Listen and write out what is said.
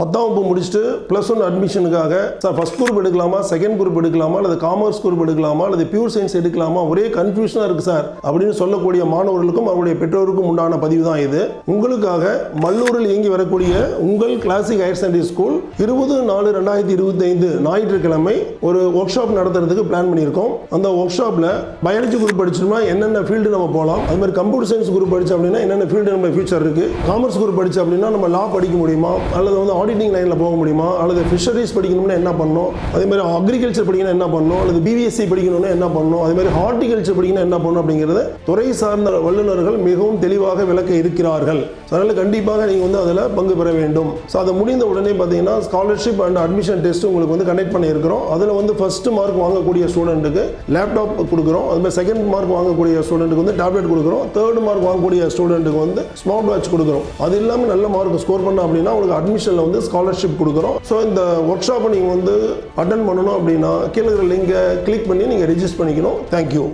10ஆம் வகுப்பு முடிச்சுட்டு +1 அட்மிஷனுக்காக சார் ஃபர்ஸ்ட் குரூப் எடுக்கலாமா, செகண்ட் குரூப் எடுக்கலாமா, அல்லது காமர்ஸ் குரூப் எடுக்கலாமா, அல்லது பியூர் சயின்ஸ் எடுக்கலாமா, ஒரே கன்ஃபியூஷனாக இருக்குது சார் அப்படின்னு சொல்லக்கூடிய மாணவர்களுக்கும் அவருடைய பெற்றோருக்கும் உண்டான பதிவு தான் இது. உங்களுக்காக மல்லூரில் இயங்கி வரக்கூடிய உங்கள் கிளாசிக் ஹையர் செகண்டரி ஸ்கூல் 20/4/2025 ஞாயிற்றுக்கிழமை ஒரு ஒர்க் ஷாப் நடத்துறதுக்கு பிளான் பண்ணியிருக்கோம். அந்த ஒர்க் ஷாப்பில் பயாலஜி குரூப் படிச்சோம்னா என்னென்ன ஃபீல்டு நம்ம போகலாம், அது மாதிரி கம்ப்யூட்டர் சயின்ஸ் குரூப் படித்தோம் அப்படின்னா என்னென்ன ஃபீல்டு நம்ம ஃபியூச்சர் இருக்குது, காமர்ஸ் குரூப் படித்தோம் அப்படின்னா நம்ம லா படிக்க முடியுமா, அல்லது ஆடிட்டிங் லைனில் போக முடியுமா, அல்லது ஃபிஷரிஸ் படிக்கணும்னா என்ன பண்ணணும், அதே மாதிரி அக்ரிகல்ச்சர் படிக்கணும் என்ன பண்ணணும், அல்லது பிவிஎஸ்சி படிக்கணும்னா என்ன பண்ணணும், அதே மாதிரி ஹார்டிகல்ச்சர் படிக்கணும் என்ன பண்ணணும் அப்படிங்கிறது துறை சார்ந்த வல்லுநர்கள் மிகவும் தெளிவாக விளக்க இருக்கிறார்கள். அதனால் கண்டிப்பாக நீங்கள் அதில் பங்கு பெற வேண்டும். ஸோ அதை முடிந்த உடனே பார்த்தீங்கன்னா ஸ்காலர்ஷிப் அண்ட் அட்மிஷன் டெஸ்ட் உங்களுக்கு கனெக்ட் பண்ணியிருக்கிறோம். அதில் ஃபர்ஸ்ட் மார்க் வாங்கக்கூடிய ஸ்டூடெண்ட்டுக்கு லேப்டாப் கொடுக்குறோம். அது மாதிரி செகண்ட் மார்க் வாங்கக்கூடிய ஸ்டூடெண்ட்டுக்கு டேப்லெட் கொடுக்குறோம். தேர்ட் மார்க் வாங்கக்கூடிய ஸ்டூடெண்ட்டுக்கு ஸ்மார்ட் வாட்ச் கொடுக்குறோம். அது இல்லாமல் நல்ல மார்க் ஸ்கோர் பண்ண அப்படின்னா உங்களுக்கு அட்மிஷனில் ஸ்காலர்ஷிப் கொடுக்குறோம். ஸோ இந்த ஒர்க் ஷாப்பை நீங்கள் அட்டன் பண்ணணும் அப்படின்னா கீழே இருக்கிற லிங்கை கிளிக் பண்ணி நீங்கள் ரெஜிஸ்டர் பண்ணிக்கணும். தேங்க்யூ.